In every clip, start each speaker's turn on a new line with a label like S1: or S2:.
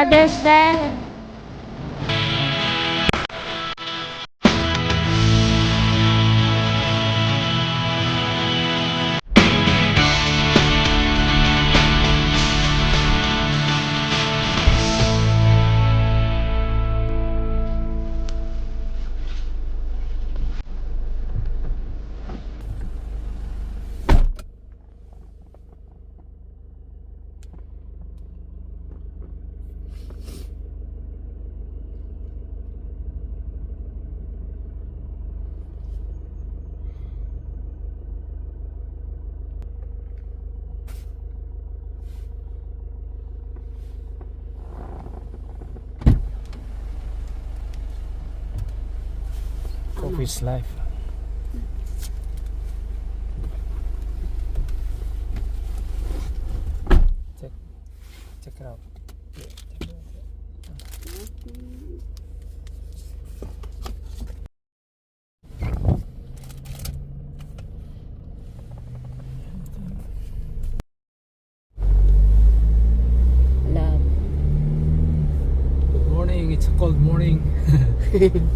S1: Mother's Day.
S2: Coffee's life. Check it out.
S1: Love.
S2: Good morning. It's a cold morning.
S1: Akin.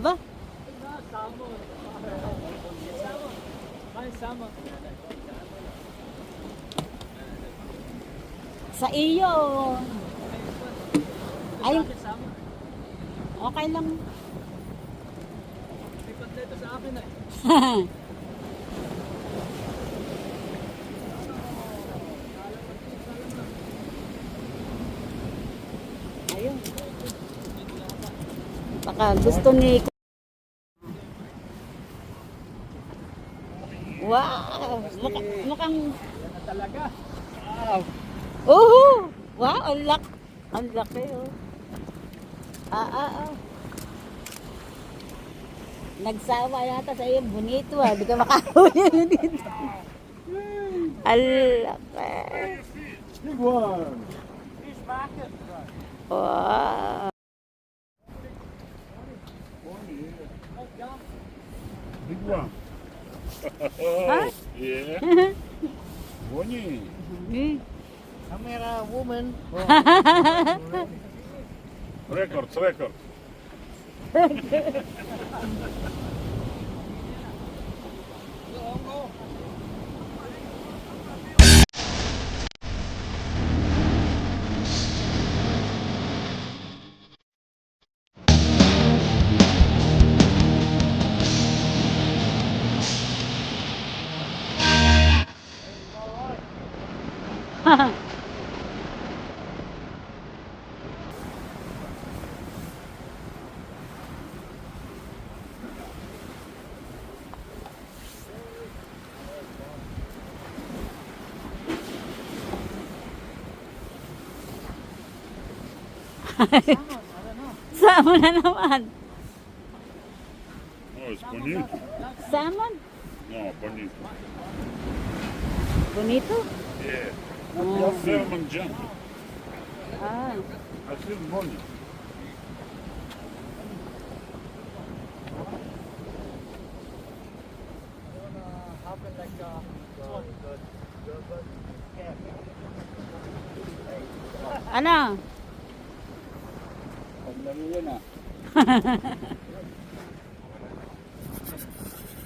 S1: Ba? Sa iyo. Ay, okay lang.
S2: May pagleto sa akin eh.
S1: Ayun. Baka gusto ni... Wow! Mukhang...
S2: Yan na talaga. Wow.
S1: Wow! Ang laki oh. Nagsawa yata sa iyo. Bonito ah. Di ka makahuli dito. Ang laki.
S2: Big one.
S1: Wow!
S3: Big one.
S1: Huh?
S3: Yeah. Bonnie.
S2: Camera woman.
S3: Records.
S1: Salmon na naman.
S3: Oh, it's bonito.
S1: Salmon?
S3: No, bonito.
S1: Bonito?
S3: Yeah.
S1: Oh.
S3: Salmon jump.
S1: Ah.
S3: I said Bonnie.
S1: Ano?
S2: Paglaro yan ah.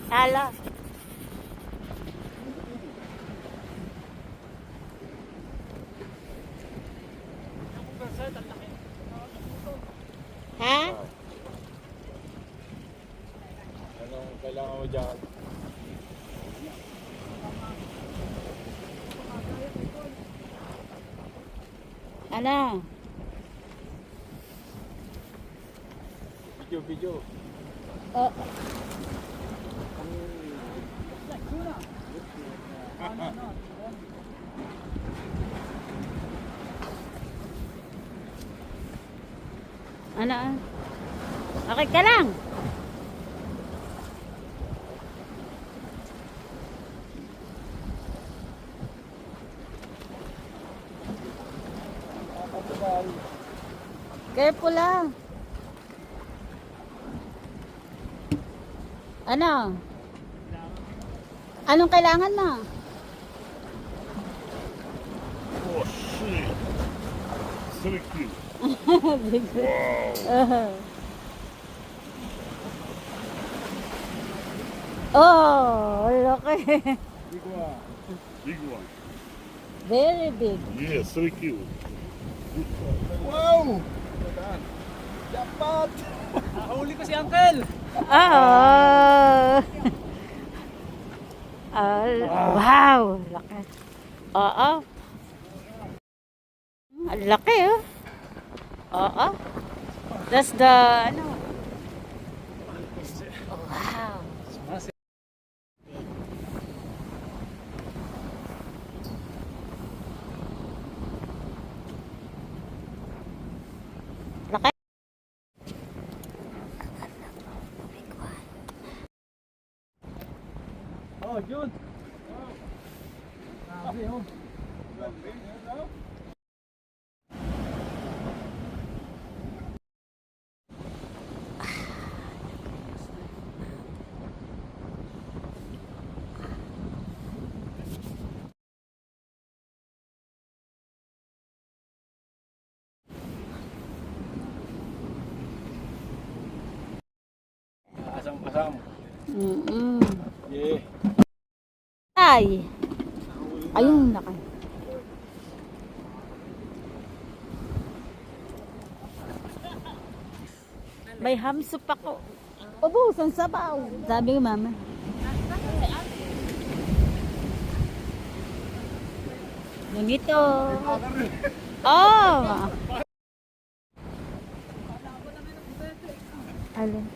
S1: Hala. Ha?
S2: Anong kailangan mo dyan?
S1: Ano?
S2: Video.
S1: Oh. Ano? Okay ka lang. Careful lang. Ano? Anong kailangan mo?
S3: Oh, shit. So cute.
S1: Oh, laki.
S3: Big one.
S1: Very big.
S3: Yeah, so cute.
S2: Wow! Dapat! Nahuli ko si Uncle!
S1: Oh. Wow, laki. Oo. Ang laki, oh. Oo. That's the, ano. Wow. Laki.
S2: Oh, Jun! Grabe, oh. Asam-asam. Yeah.
S1: Ay. Ayun, laki. May hamsup ako. Ubusan sabaw. Sabi ko, mama. Ganito. Oh. Alin?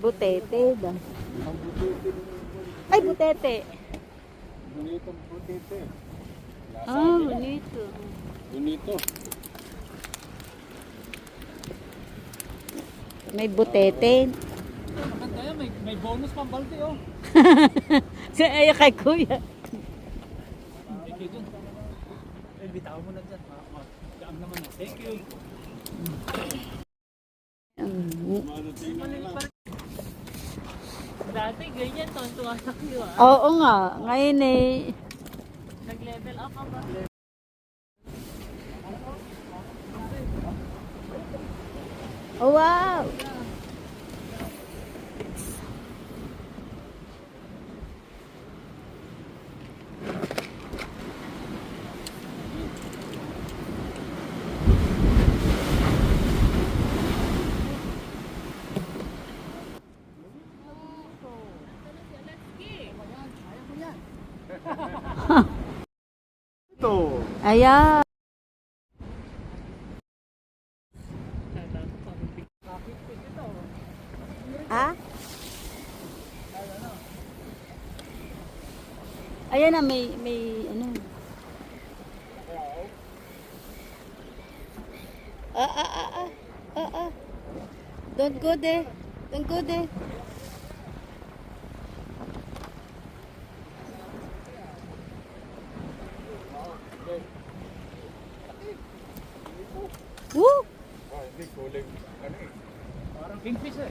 S1: Butete ba? Ay, butete.
S2: Bonitong putete.
S1: Ah, bonito.
S2: Bonito.
S1: May butete.
S2: Maganda yan, may bonus pang balde, oh.
S1: Ay, kay kuya.
S2: Thank you, Jun. Eh, bitaw mo na dyan. Daan naman na. Thank you.
S4: Dati ganyan, tontuwa na kayo ah.
S1: Oo nga. Ngayon eh.
S4: Nag-level up ka ba?
S1: Oh, wow.
S2: Ito.
S1: Ayan. Ha? Ayan na, may ano. Don't go there. Don't go there. Woo!
S3: Hindi, kulay. Ano eh?
S2: Parang kingfish eh.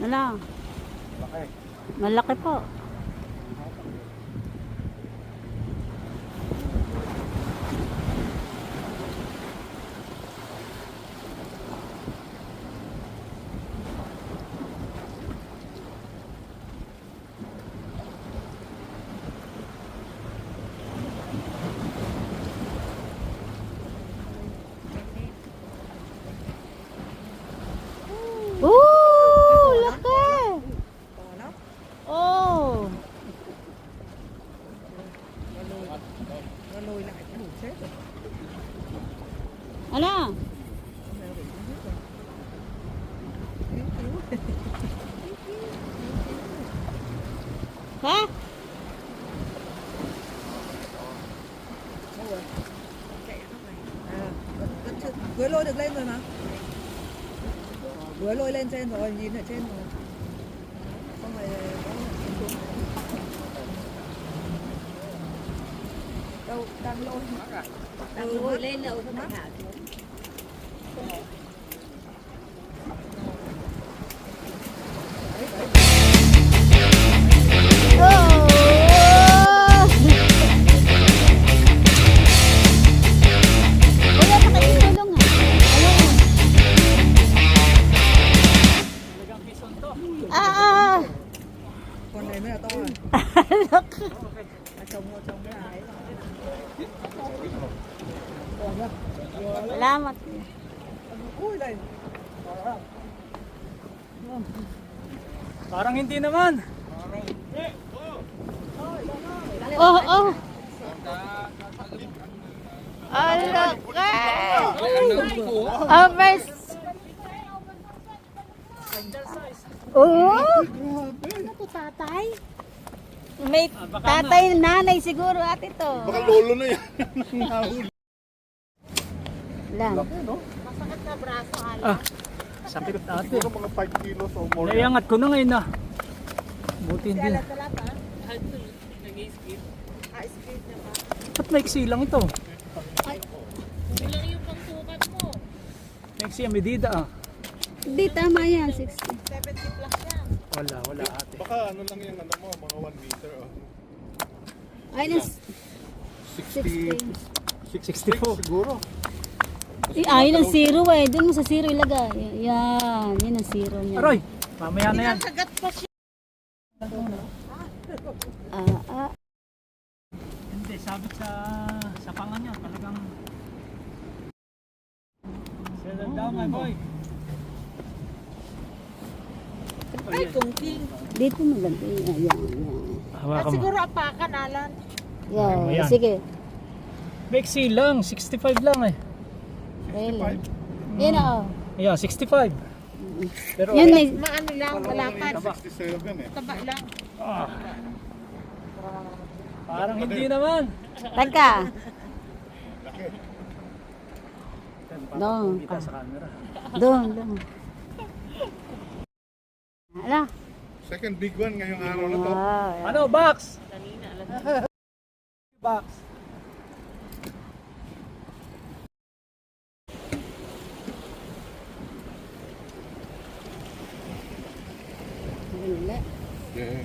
S1: Ano?
S2: Laki.
S1: Malaki po. Ha?
S5: Vừa lôi được lên rồi mà. Vừa lôi lên trên rồi, nhìn ở trên rồi. Xong rồi đâu đang lôi.
S1: Đang lôi lên đâu không phải hạ xuống. Kuya, pakitulong ha. Ayun.
S2: Talagang bison to.
S1: Ah!
S5: Con này mới là to rồi. Trồng cái này.
S1: Salamat.
S5: Ui đây.
S2: Parang hindi naman.
S1: Oh, oh. Oh, look. Over. Oh. Ano to, tatay? May tatay, nanay siguro ate to.
S3: Baka lolo na yan.
S1: Lang.
S4: Masakit na braso,
S2: Ah, sakit ate.
S3: Siguro mga 5 kilos o more.
S2: Naiangat ko na ngayon na. Buti hindi.
S4: Nag-skip.
S2: Ba't maiksi lang ito?
S4: Bilang yung pangsukat mo.
S2: Maiksi ang medida ah.
S1: Hindi, tama yan, 60.
S4: 70 plus yan.
S2: Wala ate.
S3: Baka ano lang yung ano mo, mga 1 meter.
S1: Ay, nas
S3: 60.
S2: 64.
S3: Siguro.
S1: ay, yun ang zero eh. Doon mo sa zero ilagay. Yan, yun ang zero niya.
S2: Aroy, mamaya na yan.
S4: Sagat pa siya.
S1: Ah.
S2: Hindi, sabit sa panga niya. Talagang... Settle down my boy.
S4: Ay, kungking.
S1: Dito mo lang. Yan.
S2: Hawakan mo.
S4: Siguro apakan, Alan.
S1: Yan,
S2: Ayan.
S1: sige.
S2: Maiksi lang, 65 lang eh.
S1: Really. Yan o.
S2: Ayan, 65. Pero
S1: Yan may...
S4: Maano lang, malapad.
S3: 67 eh.
S4: Taba lang.
S2: parang hindi naman.
S1: Tagka. Doon.
S2: Kita sa camera.
S1: Doon. Ala.
S3: Second big one ngayong araw na to.
S1: Wow.
S2: Ano, box?
S4: Kanina, alam
S2: Box.
S1: Wala.
S3: Yeah.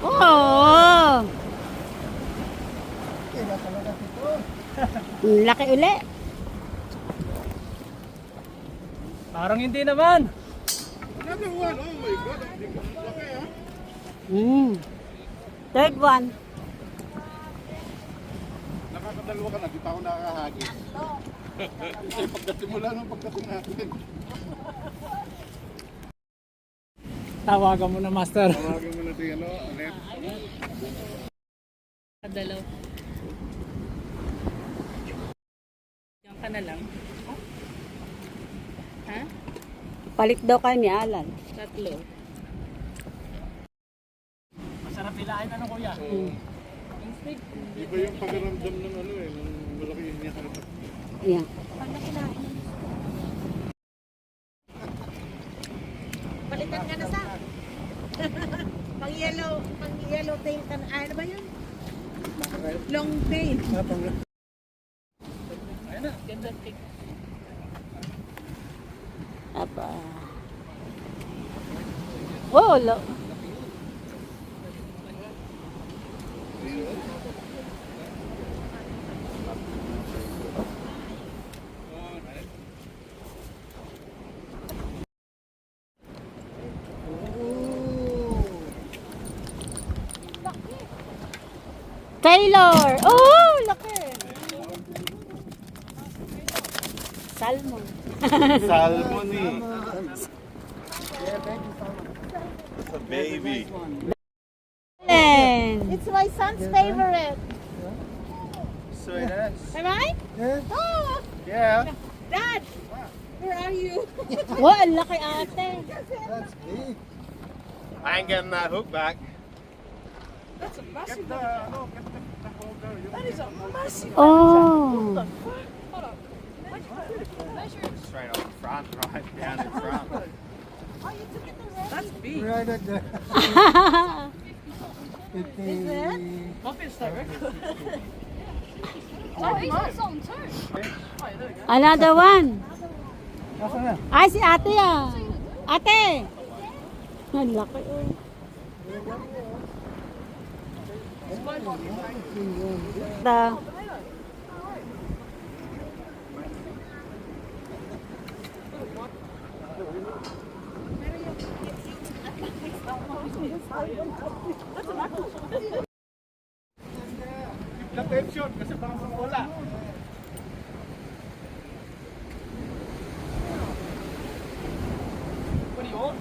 S1: Oh! Laki uli.
S2: Parang hindi naman.
S3: Another one. Oh my God. Laki ah.
S1: Third one.
S3: Nakakadalawa ka na. Di pa ako nakakahagis. Kasi pagdating mo lang ang pagdating natin.
S2: Tawagan mo na, master.
S3: Tawagin mo na ito ano, Anet.
S4: Dalaw. Diyan ka na lang. Ha?
S1: Palit daw kayo ni Alan.
S4: Tatlo.
S2: Masarap hilahin ano, kuya?
S3: Iba yung pagaramdam ng ano eh, ng malaki yung niya.
S1: Ayan.
S4: Palitan ka na sa. pang yellow tail ka na. Ano ba yun? Long tail. Ayun na, ganda tail.
S1: Apa. Oh, lo. Taylor! Oh, laki! Salmon.
S3: Salmon eh. It's a baby.
S1: Ellen.
S4: It's my son's favorite.
S3: So it is.
S4: Am I? Oh,
S3: Yeah.
S4: Dad! Where are you?
S1: Wow, ang laki ate.
S3: That's big. I ain't getting that hook back.
S5: That's a massive.
S3: Get the holder.
S5: That is a massive.
S1: Oh.
S3: Straight on the front, right down in front.
S5: That's big.
S3: Right at the...
S5: Coffee is that record.
S6: Oh, he's on song too.
S1: Another one. Ay, si ate ah. Ate! Ang laki oh. The...
S3: The tension kasi parang wala.
S5: What do you want?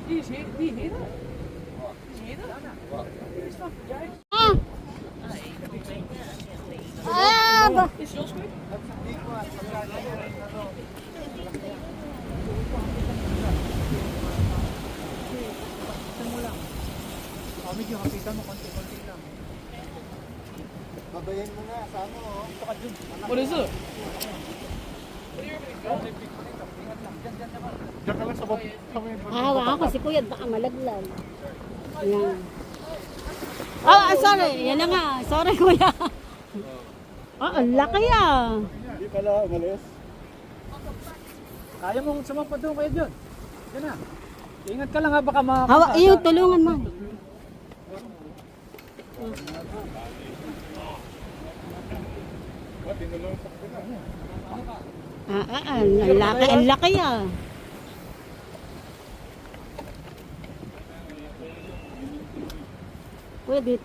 S5: Do you hear that? Do you hear that? It's fucking James.
S1: Ah! Ah! ba-
S5: It's your squid?
S2: Medyo kapita mo, konti-konti lang.
S3: Babayin mo na sa ano.
S5: What is it?
S3: Diyan ka lang sa baba.
S1: Hawa ako si kuya, baka malaglag. Yan. Oh, sorry. Yan na nga. Sorry kuya. Oh, ang laki ah.
S3: Hindi pala umalis.
S2: Kaya mong sumapa doon kayo dyan. Yan na. Ingat ka lang ha, baka
S1: Hawa, iyo, tulungan mo.
S3: What? Tinulong sa kanila.
S1: Ang laki ah. Kuya, dit.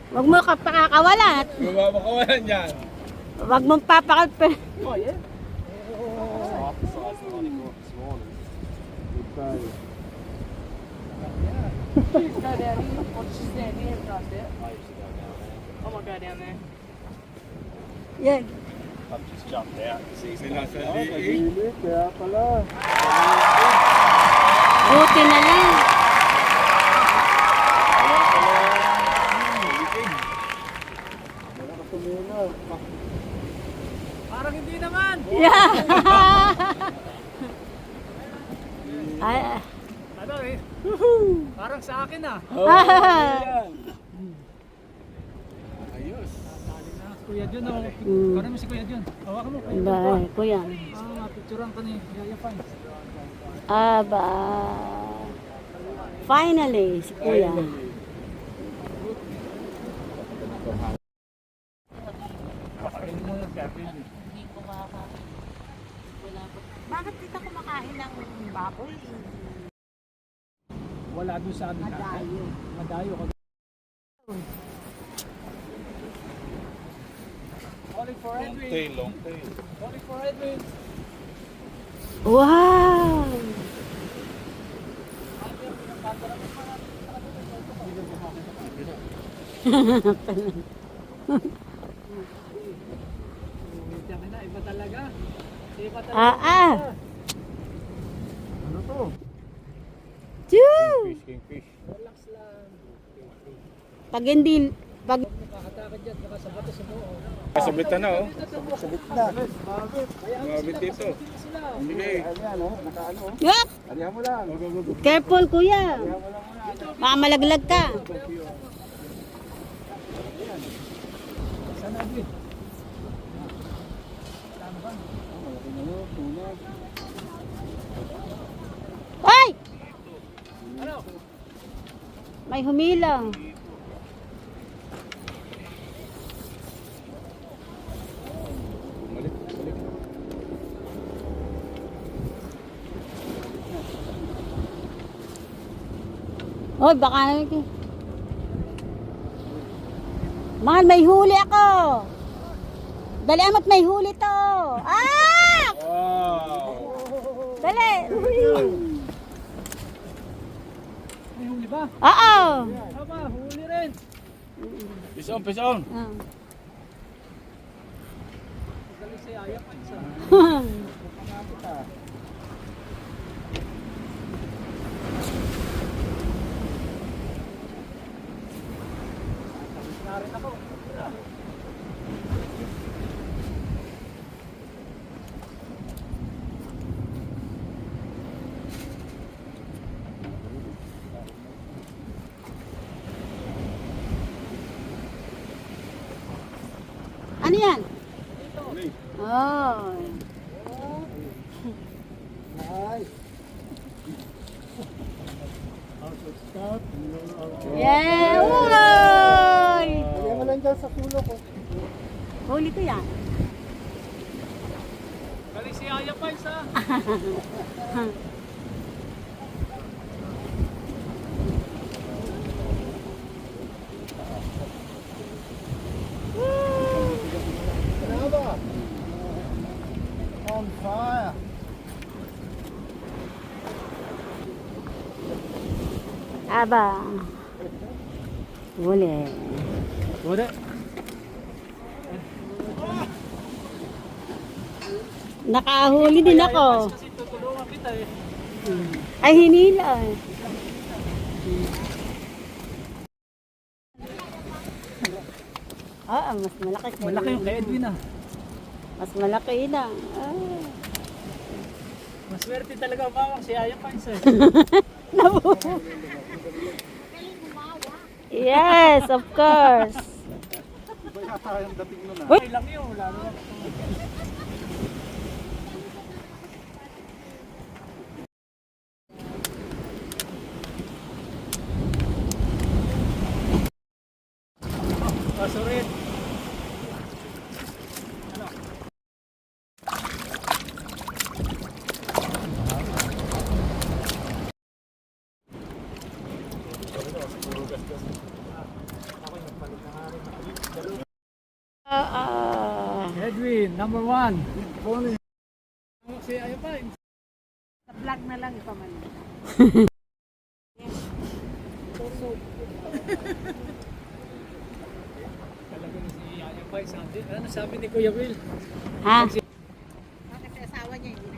S1: Huwag mo pakakawalat.
S3: Mababakawalan yan.
S1: Huwag mong papakalpe.
S5: Oh, yeah. You go down here or just stand here and cast out? I'm gonna go down there.
S1: Yan.
S3: I've just jumped out. Hindi, kaya pala.
S1: Buti na lang.
S2: Parang hindi naman.
S1: Yeah. Ay,
S2: Ano eh, parang sa akin ah.
S3: Ayos.
S2: Kuya Jun, oh.
S1: Mm.
S2: Karoon mo si Kuya Jun. Hawakan mo. Kuya Jun.
S1: Bye, kuya.
S2: Picturean ka ni Yaya Fine.
S1: Aba. Finally, si kuya.
S4: Bakit dito kumakain ng baboy?
S2: Wala doon sa amin.
S4: Madayo.
S2: Madayo ka. Calling for Edwin.
S3: Long tail.
S2: Calling for Edwin.
S1: Wow!
S2: Tiyan na, iba talaga. Iba talaga.
S1: Ah.
S3: Ano to?
S1: Choo!
S3: Kingfish.
S2: Relax lang.
S1: Pag hindi, pag...
S2: Nakakatakot dyan, baka sa bato sa buo.
S3: Kasabitan na oh.
S2: Sabit na.
S3: Mabit dito. Sige.
S1: Yup!
S3: Alihan mo lang.
S1: Careful, kuya. Baka malaglag ka.
S2: Saan Edwin?
S1: Ay! May humila. Oh, baka... Mahal, may huli ako. Dali, amat may huli to. Ah!
S3: Wow.
S1: Dali.
S2: May huli ba?
S1: Oo.
S2: Tama, huli rin.
S3: Fish on, fish on.
S1: Ah.
S2: Huli rin.
S1: Ah.
S2: Huli rin.
S3: Fish on, fish on.
S2: Huli rin. Si Aya pa isa. Narin ako.
S1: Ano yan?
S3: Ulit.
S1: Oh. Yeah! Uy!
S3: Kaya mo lang dyan sa sulok ko.
S1: Huli ko yan.
S2: Kali si Aya pa isa.
S3: Bravo! On fire!
S1: Aba. Huli.
S2: Wala.
S1: Nakahuli din ako.
S2: Kasi tutulungan kita eh.
S1: Ay, hinila. Mas malaki.
S2: Malaki yung kay Edwin ah.
S1: Mas malaki na.
S2: Maswerte talaga umawak si Aya pa isa.
S1: Yes, of course.
S3: Iba yata yung dating nun ah.
S2: Okay lang yun. Wala naman. Pasurit. Edwin, number 1. Si Aya pa.
S4: Sa vlog na lang ipaman.
S2: Talaga na si Aya pa. Ano sabi ni Kuya Will?
S1: Ha?
S4: Bakit sa asawa niya hindi na?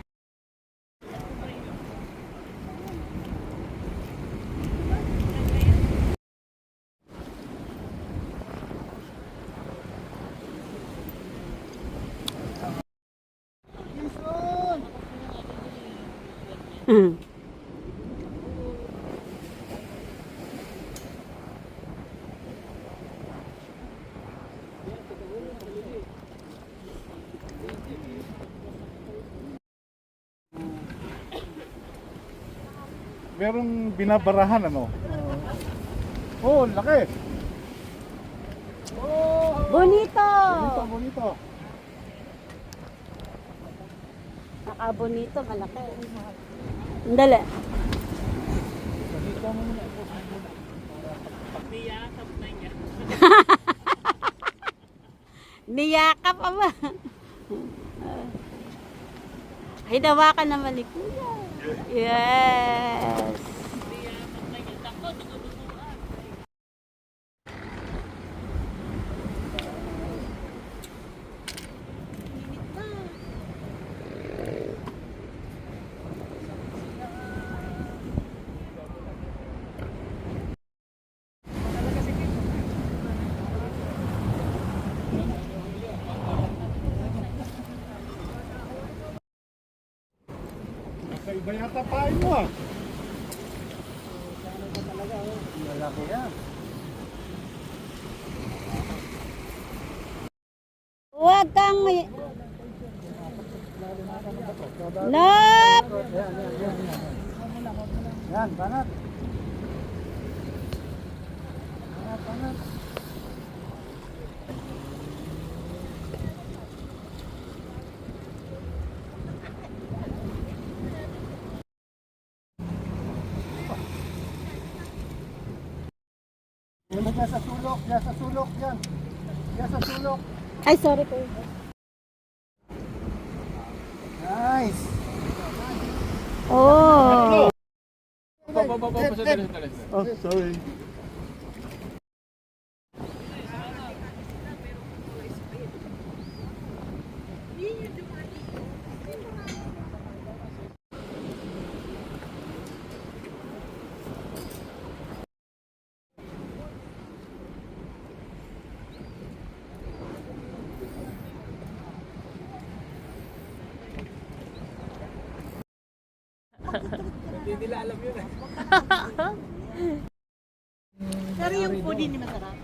S3: Merong binabarahan ano? Oh, laki!
S1: Bonito!
S3: Bonito, bonito.
S1: Nakabonito, malaki. Dali. Niyakap pa ba? Hinawakan naman ni Kuya. Yes.
S3: Iba yata pain mo ah.
S2: Malaki yan.
S1: Huwag kang... Nop!
S2: Yan, banat.
S3: Yan na sa sulok, yan sa sulok, yan. Yan sa sulok.
S1: Ay, sorry po.
S3: Nice!
S1: Oh.
S3: Oh, sorry.
S2: nila alam yun eh.
S4: Pero yung food hindi masarap.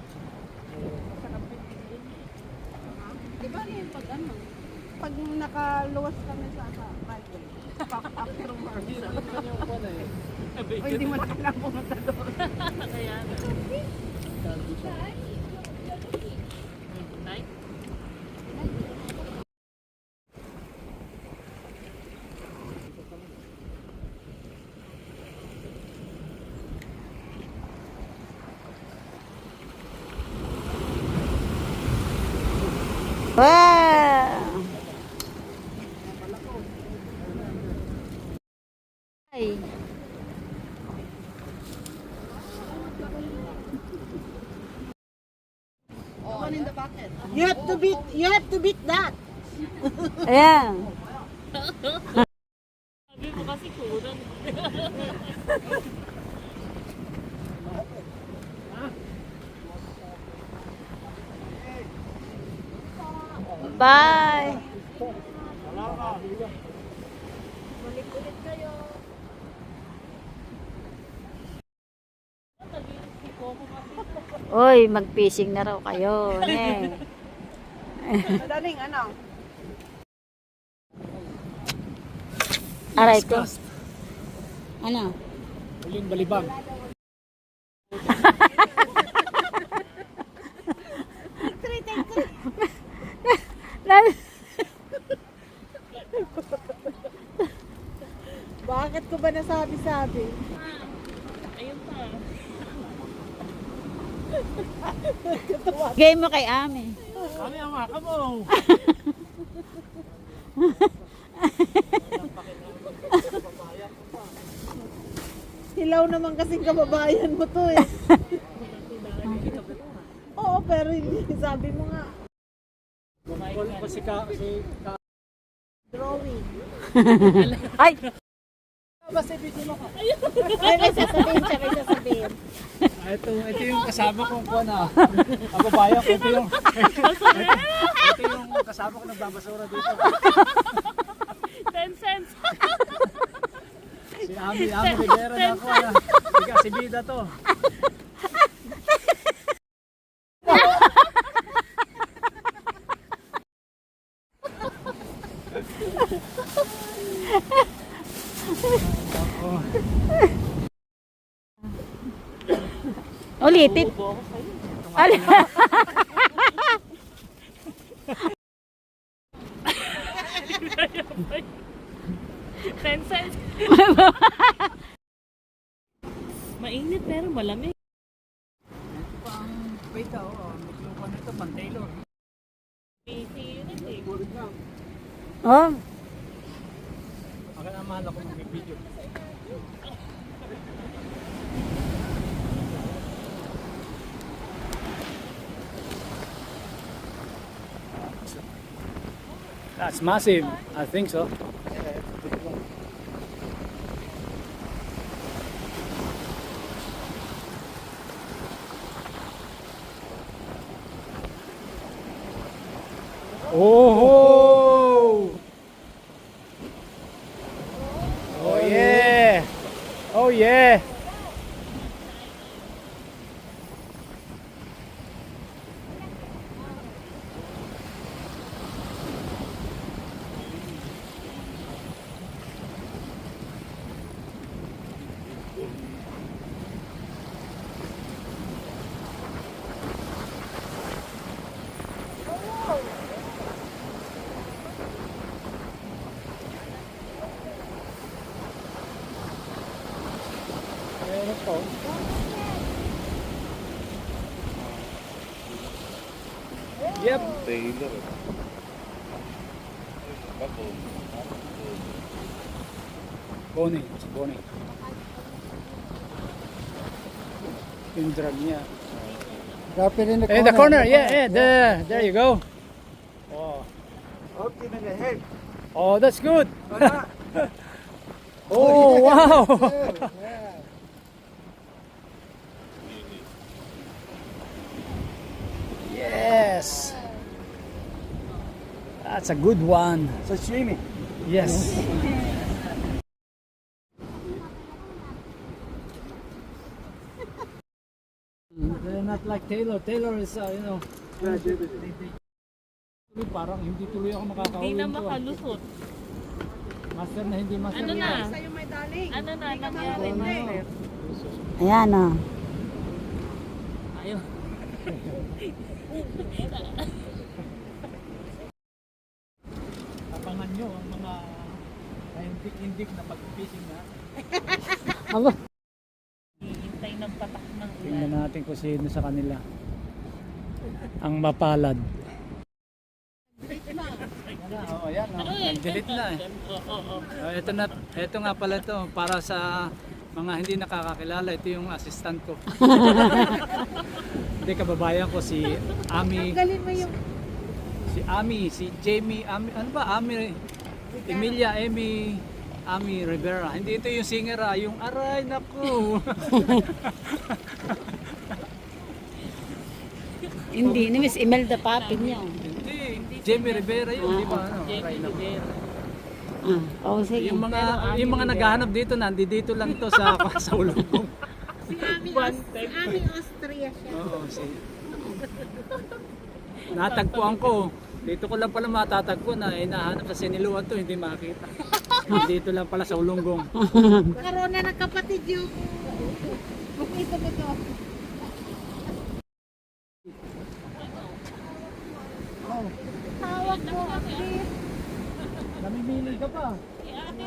S5: Di ba yung pag ano? Pag nakaluwas kami sa Bible, after March. O hindi mo na kailangan pumunta doon. Kaya na.
S1: Wow! Ay.
S4: You have to beat that.
S1: Ayan.
S5: Sabi mo kasi kurang.
S1: Bye! Uy, mag-fishing na raw kayo. Ne.
S5: Madaling ano?
S1: Aray ko. Ano?
S2: Huling balibag.
S4: Bakit ko ba nasabi-sabi?
S5: Ayun pa.
S1: Game mo kay Ami.
S2: Kami ang maka mo.
S4: Hilaw naman kasing kababayan mo to eh. Oo, pero hindi. Sabi mo nga,
S2: Si Ka...
S4: drawing.
S1: Ay!
S4: May sasabihin siya, may sasabihin.
S2: Ito yung kasama kong na. Kababayan ko, ito yung kasama ko nagbabasura dito.
S5: 10 cents.
S2: Si Ami Rivera na ako. Si Bida to.
S1: Ulitin. Alin?
S5: 10 cents. Mainit pero malamig.
S2: Wait ako. Yung ano ito, Pan-Taylor.
S5: Busy yun eh.
S1: Oh,
S2: Baka na mahal ako mag-video. That's massive. I think so. Oh! Oh yeah! Oh yeah! Yep.
S3: Taylor.
S2: Bonnie. It's Bonnie. Yung drug niya.
S3: Drop it in the
S2: In the corner, yeah, there you go. Oh,
S3: Okay, in the head.
S2: oh, that's good. Oh, wow. Yes. That's a good one.
S3: Sashimi.
S2: Yes. like Taylor. Taylor is, you know, parang hindi tuloy ako makakauwi.
S7: Hindi na makalusot.
S2: Master na hindi master.
S7: Ano na?
S4: Sa'yo may daling.
S7: Ano na nangyari, Master?
S1: Ayan o.
S7: Ayaw.
S2: Tapangan nyo ang mga kahindik-hindik na pag-fishing na.
S1: Aba.
S7: Hihintay ng patak ng ulan.
S2: Tingnan natin kung sino sa kanila ang mapalad. Oh, yan, oh. Nag-delete na eh. Ito nga pala to para sa mga hindi nakakakilala, ito yung assistant ko. Hindi, kababayan ko si Ami.
S4: Galin mo yung
S2: Si Ami, si Jamie, Ami, ano ba? Ami, Emilia, Ami Rivera. Hindi ito yung singer yung aray, naku.
S1: Hindi, ni Miss Imelda Papin niya.
S2: Hindi, Jamie Rivera yun, di ba? Ano? Aray, naku.
S1: Oo, sige.
S2: Yung mga naghahanap dito, nandito lang to sa sa Ulongkong.
S4: si Ami Austria siya.
S2: Oo, natagpuan ko. Dito ko lang pala matatagpo na hinahanap sa Siniluan to, hindi makita. Dito lang pala sa Ulonggong.
S4: Karoon na ng kapatid yung ito mo to. Hawak mo, please.
S2: Namimili ka pa.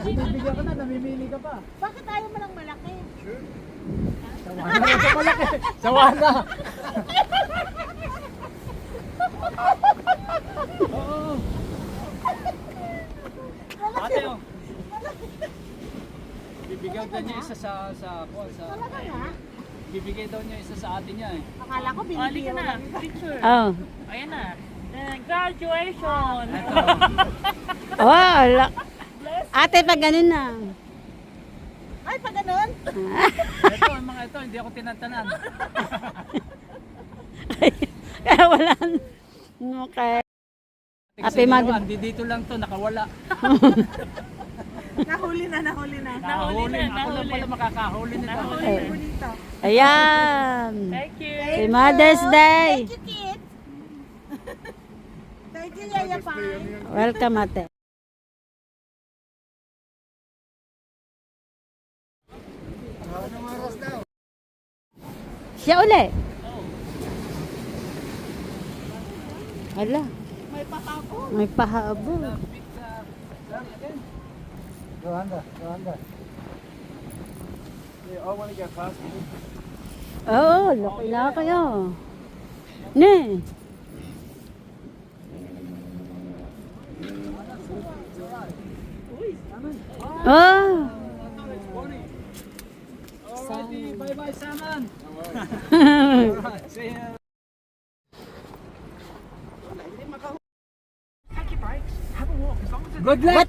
S2: Bibigyan ka na, namimili ka pa.
S4: Bakit ayaw mo lang malaki?
S2: Sawana ito malaki. Sawana. Oo. Ate, oh. Bibigyan daw niya isa sa
S4: Talaga nga?
S2: bibigay daw niya isa sa atin niya eh.
S4: Akala ko
S7: Balik
S4: binibigyan
S7: ka
S4: mo
S7: na.
S4: lang.
S7: Picture.
S1: Oh.
S7: Ayan na. Graduation!
S2: Ito.
S1: Oh, ate, pag ganun na.
S4: Ay, pa ganun?
S2: Ito, ang mga ito, hindi ako tinatanan.
S1: Kaya wala. Okay. Ate Mag.
S2: Dito lang to, nakawala.
S4: Nahuli na.
S2: Nahuli. Ako lang pala makakahuli nito.
S4: Nahuli to.
S1: Ayan.
S7: Thank you.
S1: Si Mother's Day.
S4: Thank you, kids. Thank you, Yaya Pai.
S1: Welcome, ate. Siya uli. Hala.
S4: May pahabol.
S1: May pahabol.
S2: Rwanda.
S3: I want to get past you.
S1: Oo, laki na kayo. Ne. Oh.
S2: Alrighty, bye-bye, salmon. See ya. Good luck.